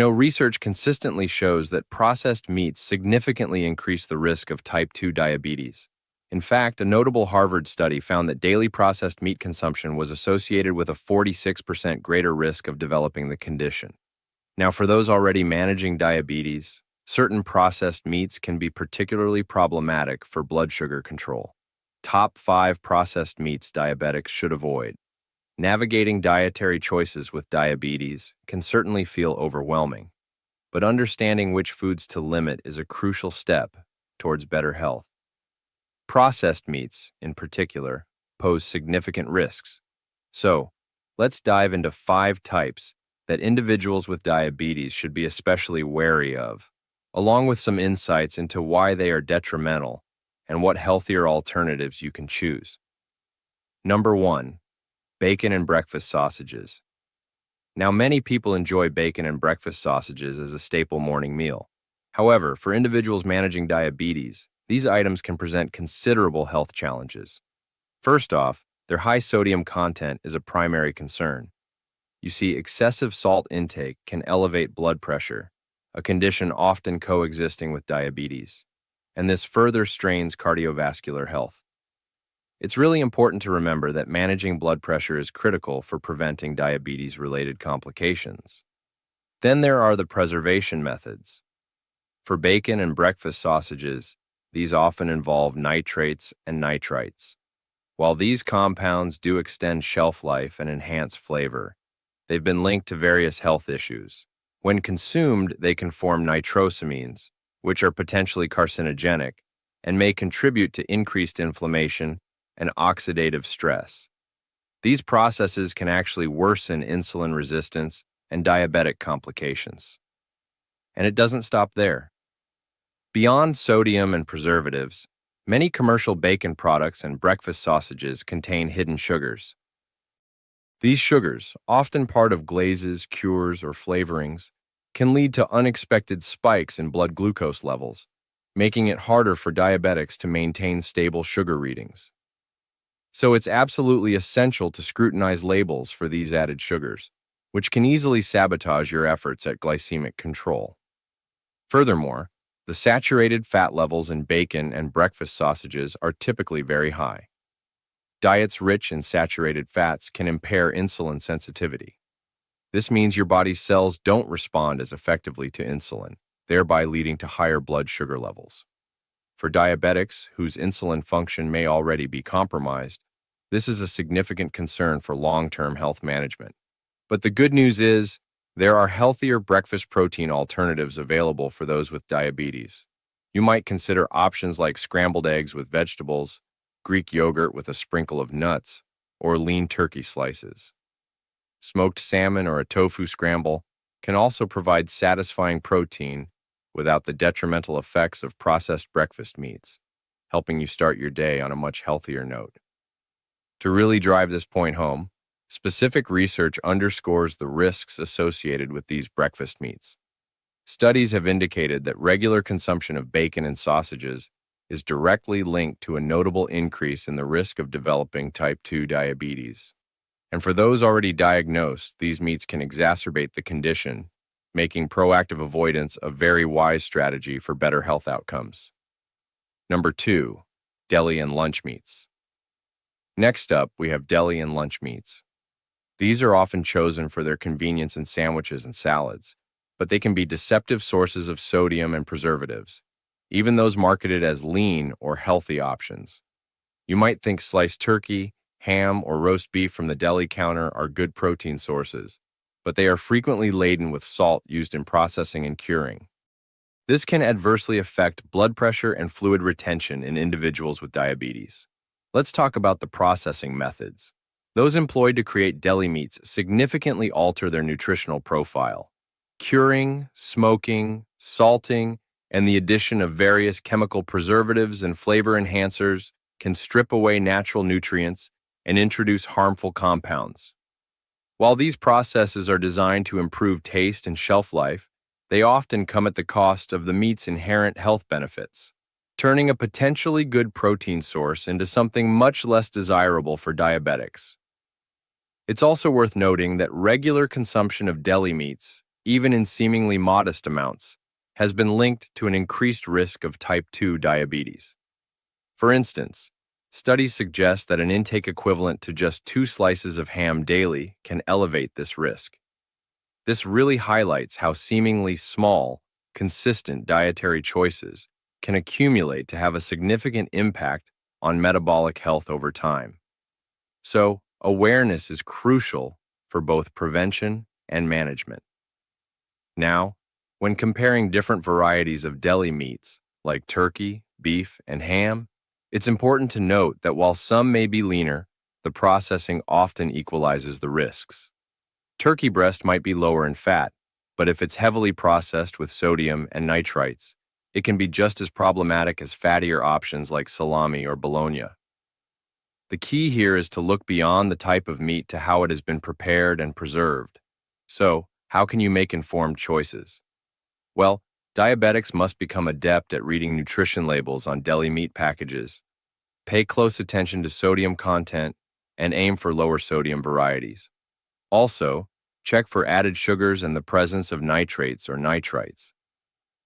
Research consistently shows that processed meats significantly increase the risk of type 2 diabetes. In fact, a notable Harvard study found that daily processed meat consumption was associated with a 46% greater risk of developing the condition. Now, for those already managing diabetes, certain processed meats can be particularly problematic for blood sugar control. Top 5 processed meats diabetics should avoid. Navigating dietary choices with diabetes can certainly feel overwhelming, but understanding which foods to limit is a crucial step towards better health. Processed meats, in particular, pose significant risks. So, let's dive into 5 types that individuals with diabetes should be especially wary of, along with some insights into why they are detrimental and what healthier alternatives you can choose. Number 1. Bacon and breakfast sausages. Now, many people enjoy bacon and breakfast sausages as a staple morning meal. However, for individuals managing diabetes, these items can present considerable health challenges. First off, their high sodium content is a primary concern. You see, excessive salt intake can elevate blood pressure, a condition often coexisting with diabetes, and this further strains cardiovascular health. It's really important to remember that managing blood pressure is critical for preventing diabetes-related complications. Then there are the preservation methods. For bacon and breakfast sausages, these often involve nitrates and nitrites. While these compounds do extend shelf life and enhance flavor, they've been linked to various health issues. When consumed, they can form nitrosamines, which are potentially carcinogenic and may contribute to increased inflammation and oxidative stress. These processes can actually worsen insulin resistance and diabetic complications. And it doesn't stop there. Beyond sodium and preservatives, many commercial bacon products and breakfast sausages contain hidden sugars. These sugars, often part of glazes, cures, or flavorings, can lead to unexpected spikes in blood glucose levels, making it harder for diabetics to maintain stable sugar readings. So it's absolutely essential to scrutinize labels for these added sugars, which can easily sabotage your efforts at glycemic control. Furthermore, the saturated fat levels in bacon and breakfast sausages are typically very high. Diets rich in saturated fats can impair insulin sensitivity. This means your body's cells don't respond as effectively to insulin, thereby leading to higher blood sugar levels. For diabetics whose insulin function may already be compromised, this is a significant concern for long-term health management. But the good news is, there are healthier breakfast protein alternatives available for those with diabetes. You might consider options like scrambled eggs with vegetables, Greek yogurt with a sprinkle of nuts, or lean turkey slices. Smoked salmon or a tofu scramble can also provide satisfying protein without the detrimental effects of processed breakfast meats, helping you start your day on a much healthier note. To really drive this point home, specific research underscores the risks associated with these breakfast meats. Studies have indicated that regular consumption of bacon and sausages is directly linked to a notable increase in the risk of developing type 2 diabetes. And for those already diagnosed, these meats can exacerbate the condition, making proactive avoidance a very wise strategy for better health outcomes. Number 2, deli and lunch meats. Next up, we have deli and lunch meats. These are often chosen for their convenience in sandwiches and salads, but they can be deceptive sources of sodium and preservatives, even those marketed as lean or healthy options. You might think sliced turkey, ham, or roast beef from the deli counter are good protein sources, but they are frequently laden with salt used in processing and curing. This can adversely affect blood pressure and fluid retention in individuals with diabetes. Let's talk about the processing methods. Those employed to create deli meats significantly alter their nutritional profile. Curing, smoking, salting, and the addition of various chemical preservatives and flavor enhancers can strip away natural nutrients and introduce harmful compounds. While these processes are designed to improve taste and shelf life, they often come at the cost of the meat's inherent health benefits, turning a potentially good protein source into something much less desirable for diabetics. It's also worth noting that regular consumption of deli meats even in seemingly modest amounts, has been linked to an increased risk of type 2 diabetes. For instance, studies suggest that an intake equivalent to just 2 slices of ham daily can elevate this risk. This really highlights how seemingly small, consistent dietary choices can accumulate to have a significant impact on metabolic health over time. So, awareness is crucial for both prevention and management. Now, when comparing different varieties of deli meats, like turkey, beef, and ham, it's important to note that while some may be leaner, the processing often equalizes the risks. Turkey breast might be lower in fat, but if it's heavily processed with sodium and nitrates, it can be just as problematic as fattier options like salami or bologna. The key here is to look beyond the type of meat to how it has been prepared and preserved. So, how can you make informed choices? Well, diabetics must become adept at reading nutrition labels on deli meat packages. Pay close attention to sodium content and aim for lower sodium varieties. Also, check for added sugars and the presence of nitrates or nitrites.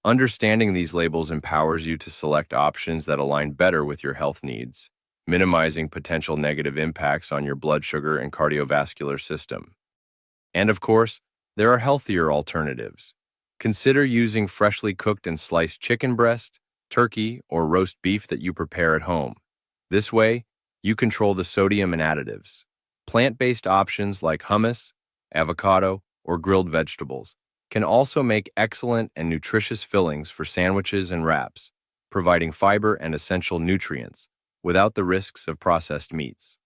Understanding these labels empowers you to select options that align better with your health needs, minimizing potential negative impacts on your blood sugar and cardiovascular system. And of course, there are healthier alternatives. Consider using freshly cooked and sliced chicken breast, turkey, or roast beef that you prepare at home. This way, you control the sodium and additives. Plant-based options like hummus, avocado, or grilled vegetables can also make excellent and nutritious fillings for sandwiches and wraps, providing fiber and essential nutrients without the risks of processed meats.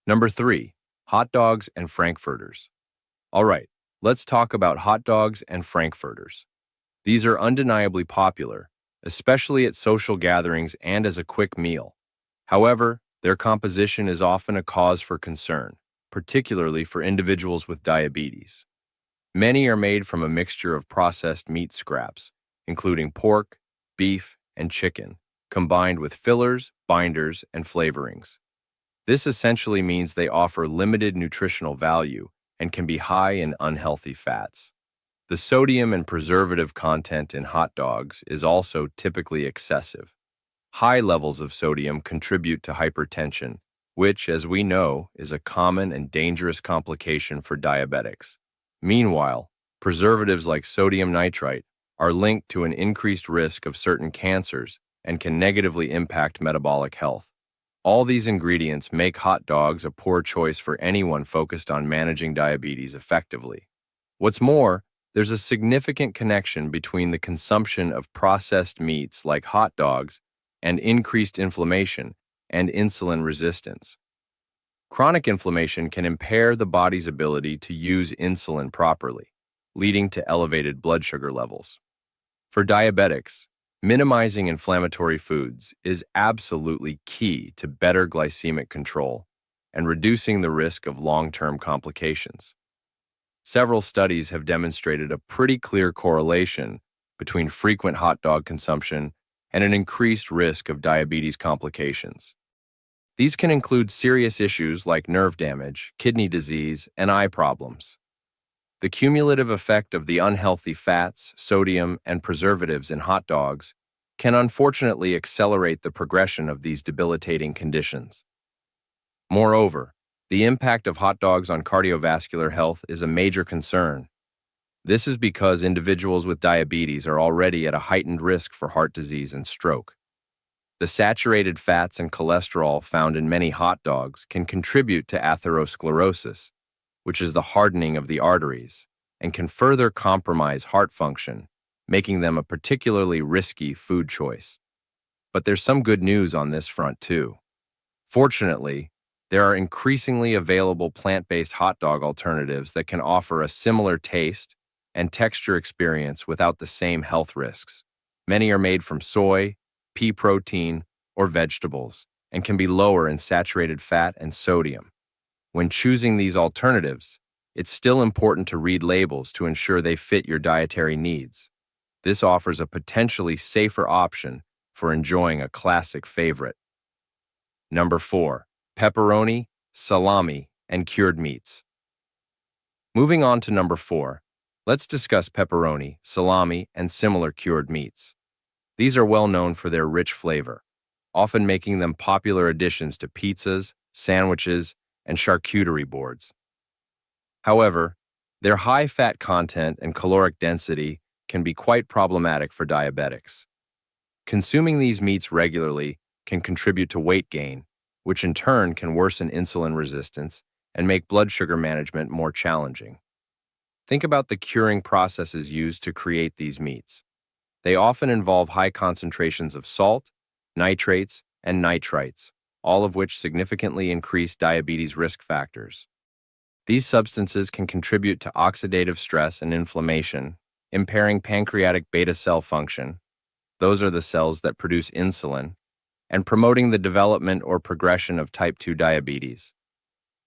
Number 3, hot dogs and frankfurters. All right, let's talk about hot dogs and frankfurters. These are undeniably popular, especially at social gatherings and as a quick meal. However, their composition is often a cause for concern, particularly for individuals with diabetes. Many are made from a mixture of processed meat scraps, including pork, beef, and chicken, combined with fillers, binders, and flavorings. This essentially means they offer limited nutritional value and can be high in unhealthy fats. The sodium and preservative content in hot dogs is also typically excessive. High levels of sodium contribute to hypertension, which, as we know, is a common and dangerous complication for diabetics. Meanwhile, preservatives like sodium nitrite are linked to an increased risk of certain cancers and can negatively impact metabolic health. All these ingredients make hot dogs a poor choice for anyone focused on managing diabetes effectively. What's more, there's a significant connection between the consumption of processed meats like hot dogs and increased inflammation and insulin resistance. Chronic inflammation can impair the body's ability to use insulin properly, leading to elevated blood sugar levels. For diabetics, minimizing inflammatory foods is absolutely key to better glycemic control and reducing the risk of long-term complications. Several studies have demonstrated a pretty clear correlation between frequent hot dog consumption and an increased risk of diabetes complications. These can include serious issues like nerve damage, kidney disease, and eye problems. The cumulative effect of the unhealthy fats, sodium, and preservatives in hot dogs can unfortunately accelerate the progression of these debilitating conditions. Moreover, the impact of hot dogs on cardiovascular health is a major concern. This is because individuals with diabetes are already at a heightened risk for heart disease and stroke. The saturated fats and cholesterol found in many hot dogs can contribute to atherosclerosis, which is the hardening of the arteries, and can further compromise heart function, making them a particularly risky food choice. But there's some good news on this front too. Fortunately, there are increasingly available plant-based hot dog alternatives that can offer a similar taste and texture experience without the same health risks. Many are made from soy, pea protein, or vegetables, and can be lower in saturated fat and sodium. When choosing these alternatives, it's still important to read labels to ensure they fit your dietary needs. This offers a potentially safer option for enjoying a classic favorite. Number 4, pepperoni, salami, and cured meats. Moving on to number 4, Let's discuss pepperoni, salami, and similar cured meats. These are well known for their rich flavor, often making them popular additions to pizzas, sandwiches, and charcuterie boards. However, their high fat content and caloric density can be quite problematic for diabetics. Consuming these meats regularly can contribute to weight gain, which in turn can worsen insulin resistance and make blood sugar management more challenging. Think about the curing processes used to create these meats. They often involve high concentrations of salt, nitrates, and nitrites, all of which significantly increase diabetes risk factors. These substances can contribute to oxidative stress and inflammation, impairing pancreatic beta cell function. Those are the cells that produce insulin, and promoting the development or progression of type 2 diabetes.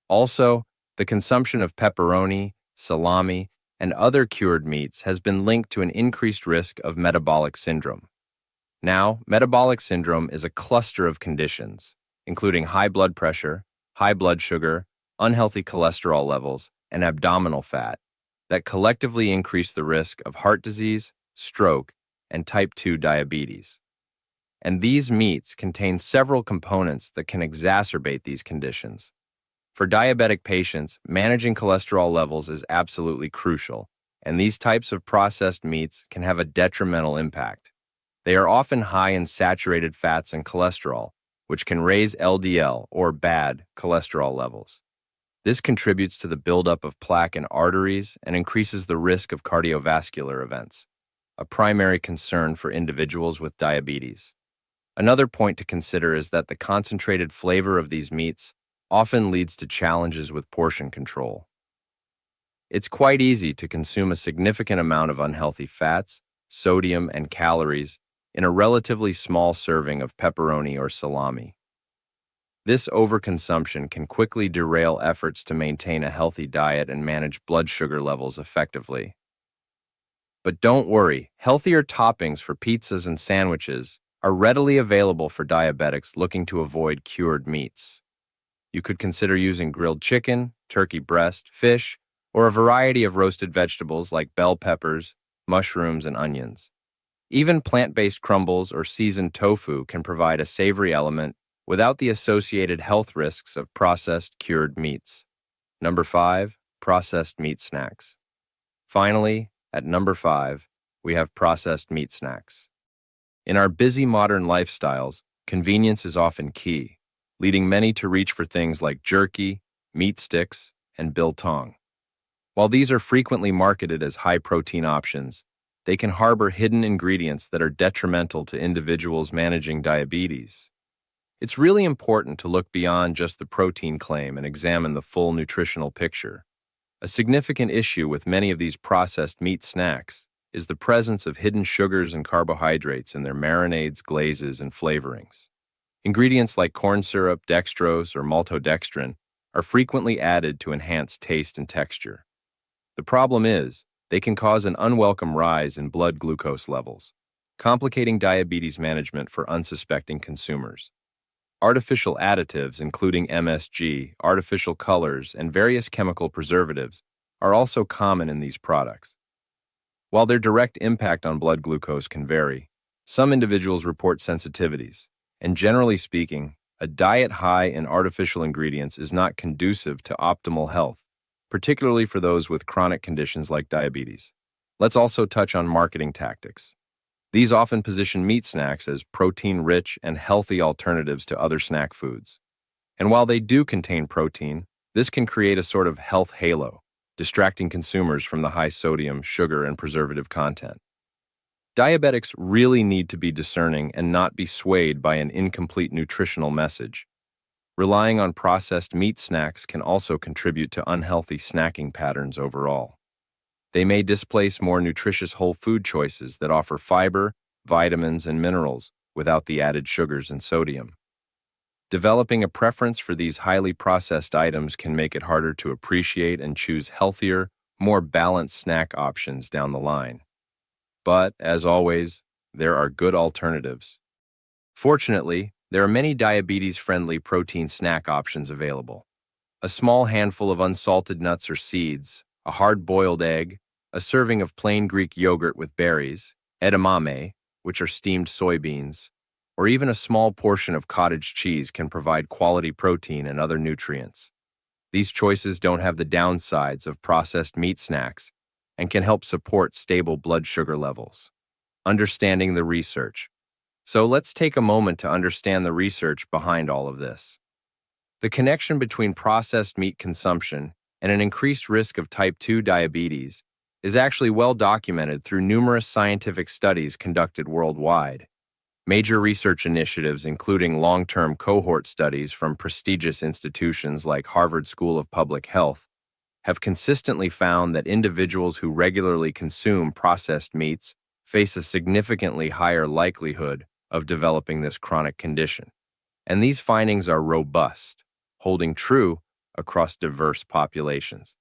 Also, the consumption of pepperoni, salami, and other cured meats has been linked to an increased risk of metabolic syndrome. Now, metabolic syndrome is a cluster of conditions, including high blood pressure, high blood sugar, unhealthy cholesterol levels, and abdominal fat, that collectively increase the risk of heart disease, stroke, and type 2 diabetes. And these meats contain several components that can exacerbate these conditions. For diabetic patients, managing cholesterol levels is absolutely crucial, and these types of processed meats can have a detrimental impact. They are often high in saturated fats and cholesterol, which can raise LDL, or bad cholesterol levels. This contributes to the buildup of plaque in arteries and increases the risk of cardiovascular events, a primary concern for individuals with diabetes. Another point to consider is that the concentrated flavor of these meats often leads to challenges with portion control. It's quite easy to consume a significant amount of unhealthy fats, sodium, and calories in a relatively small serving of pepperoni or salami. This overconsumption can quickly derail efforts to maintain a healthy diet and manage blood sugar levels effectively. But don't worry, healthier toppings for pizzas and sandwiches are readily available for diabetics looking to avoid cured meats. You could consider using grilled chicken, turkey breast, fish, or a variety of roasted vegetables like bell peppers, mushrooms, and onions. Even plant-based crumbles or seasoned tofu can provide a savory element without the associated health risks of processed cured meats. Number 5, processed meat snacks. Finally, at number 5, we have processed meat snacks. In our busy modern lifestyles, convenience is often key, leading many to reach for things like jerky, meat sticks, and biltong. While these are frequently marketed as high-protein options, they can harbor hidden ingredients that are detrimental to individuals managing diabetes. It's really important to look beyond just the protein claim and examine the full nutritional picture. A significant issue with many of these processed meat snacks is the presence of hidden sugars and carbohydrates in their marinades, glazes, and flavorings. Ingredients like corn syrup, dextrose, or maltodextrin are frequently added to enhance taste and texture. The problem is, they can cause an unwelcome rise in blood glucose levels, complicating diabetes management for unsuspecting consumers. Artificial additives, including MSG, artificial colors, and various chemical preservatives, are also common in these products. While their direct impact on blood glucose can vary, some individuals report sensitivities, and generally speaking, a diet high in artificial ingredients is not conducive to optimal health, particularly for those with chronic conditions like diabetes. Let's also touch on marketing tactics. These often position meat snacks as protein-rich and healthy alternatives to other snack foods. And while they do contain protein, this can create a sort of health halo, distracting consumers from the high sodium, sugar, and preservative content. Diabetics really need to be discerning and not be swayed by an incomplete nutritional message. Relying on processed meat snacks can also contribute to unhealthy snacking patterns overall. They may displace more nutritious whole food choices that offer fiber, vitamins, and minerals without the added sugars and sodium. Developing a preference for these highly processed items can make it harder to appreciate and choose healthier, more balanced snack options down the line. But, as always, there are good alternatives. Fortunately, there are many diabetes-friendly protein snack options available. A small handful of unsalted nuts or seeds, a hard-boiled egg, a A serving of plain Greek yogurt with berries, edamame, which are steamed soybeans, or even a small portion of cottage cheese can provide quality protein and other nutrients. These choices don't have the downsides of processed meat snacks and can help support stable blood sugar levels. Understanding the research. So let's take a moment to understand the research behind all of this. The connection between processed meat consumption and an increased risk of type 2 diabetes is actually well documented through numerous scientific studies conducted worldwide. Major research initiatives, including long-term cohort studies from prestigious institutions like Harvard School of Public Health, have consistently found that individuals who regularly consume processed meats face a significantly higher likelihood of developing this chronic condition. And these findings are robust, holding true across diverse populations.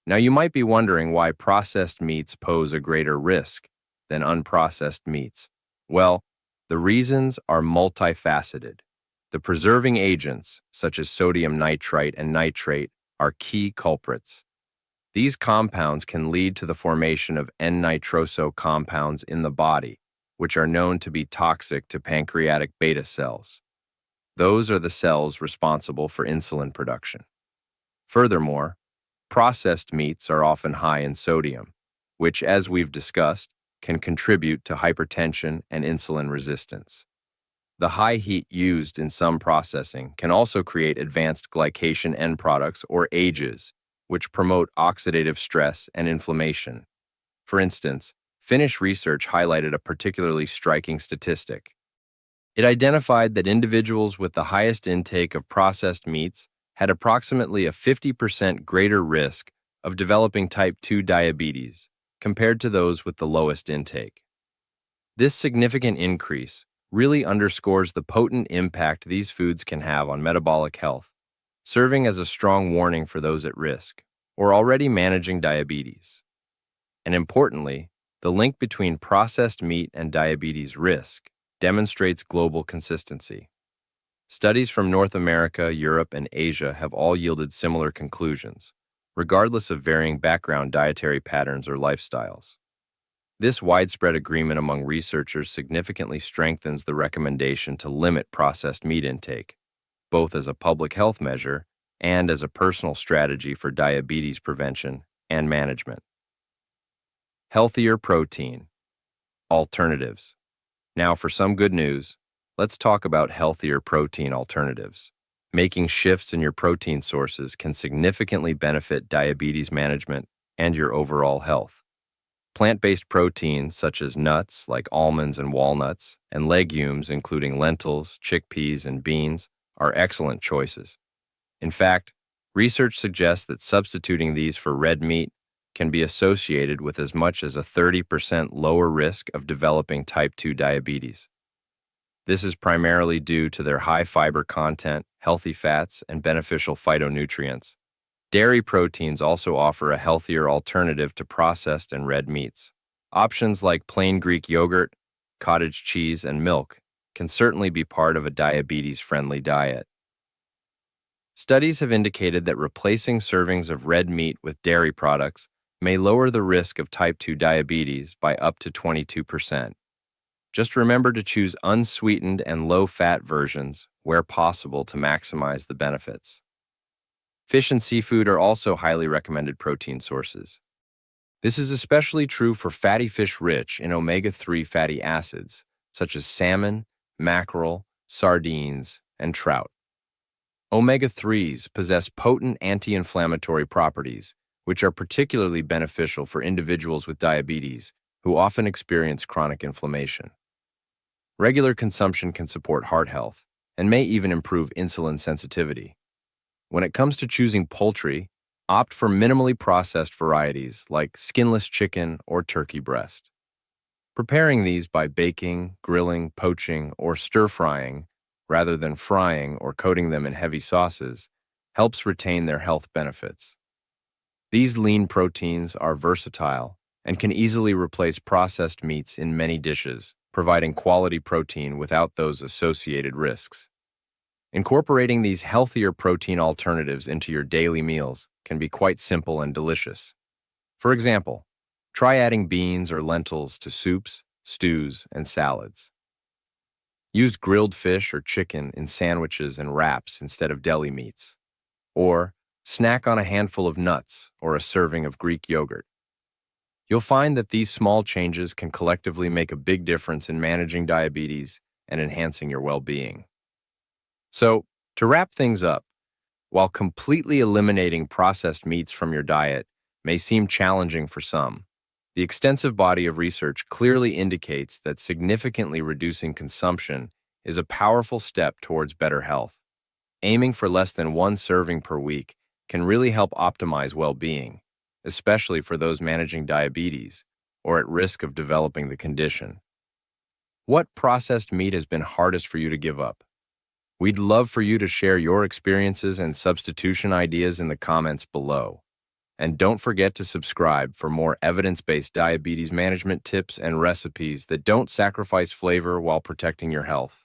Now, you might be wondering why processed meats pose a greater risk than unprocessed meats. Well, the reasons are multifaceted. The preserving agents, such as sodium nitrite and nitrate, are key culprits. These compounds can lead to the formation of N-nitroso compounds in the body, which are known to be toxic to pancreatic beta cells. Those are the cells responsible for insulin production. Furthermore, processed meats are often high in sodium, which, as we've discussed, can contribute to hypertension and insulin resistance. The high heat used in some processing can also create advanced glycation end products, or AGEs, which promote oxidative stress and inflammation. For instance, Finnish research highlighted a particularly striking statistic. It identified that individuals with the highest intake of processed meats had approximately a 50% greater risk of developing type 2 diabetes compared to those with the lowest intake. This significant increase really underscores the potent impact these foods can have on metabolic health, serving as a strong warning for those at risk or already managing diabetes. And importantly, the link between processed meat and diabetes risk demonstrates global consistency. Studies from North America, Europe, and Asia have all yielded similar conclusions, regardless of varying background dietary patterns or lifestyles. This widespread agreement among researchers significantly strengthens the recommendation to limit processed meat intake, both as a public health measure and as a personal strategy for diabetes prevention and management. Healthier protein. Alternatives. Now for some good news, let's talk about healthier protein alternatives. Making shifts in your protein sources can significantly benefit diabetes management and your overall health. Plant-based proteins such as nuts like almonds and walnuts, and legumes including lentils, chickpeas, and beans are excellent choices. In fact, research suggests that substituting these for red meat can be associated with as much as a 30% lower risk of developing type 2 diabetes. This is primarily due to their high fiber content, healthy fats, and beneficial phytonutrients. Dairy proteins also offer a healthier alternative to processed and red meats. Options like plain Greek yogurt, cottage cheese, and milk can certainly be part of a diabetes-friendly diet. Studies have indicated that replacing servings of red meat with dairy products may lower the risk of type 2 diabetes by up to 22%. Just remember to choose unsweetened and low-fat versions where possible to maximize the benefits. Fish and seafood are also highly recommended protein sources. This is especially true for fatty fish rich in omega-3 fatty acids, such as salmon, mackerel, sardines, and trout. Omega-3s possess potent anti-inflammatory properties, which are particularly beneficial for individuals with diabetes who often experience chronic inflammation. Regular consumption can support heart health and may even improve insulin sensitivity. When it comes to choosing poultry, opt for minimally processed varieties like skinless chicken or turkey breast. Preparing these by baking, grilling, poaching, or stir-frying, rather than frying or coating them in heavy sauces, helps retain their health benefits. These lean proteins are versatile and can easily replace processed meats in many dishes, providing quality protein without those associated risks. Incorporating these healthier protein alternatives into your daily meals can be quite simple and delicious. For example, Try adding beans or lentils to soups, stews, and salads. Use grilled fish or chicken in sandwiches and wraps instead of deli meats. Or snack on a handful of nuts or a serving of Greek yogurt. You'll find that these small changes can collectively make a big difference in managing diabetes and enhancing your well-being. So, to wrap things up, while completely eliminating processed meats from your diet may seem challenging for some, the extensive body of research clearly indicates that significantly reducing consumption is a powerful step towards better health. Aiming for less than one serving per week can really help optimize well-being, especially for those managing diabetes or at risk of developing the condition. What processed meat has been hardest for you to give up? We'd love for you to share your experiences and substitution ideas in the comments below. And don't forget to subscribe for more evidence-based diabetes management tips and recipes that don't sacrifice flavor while protecting your health.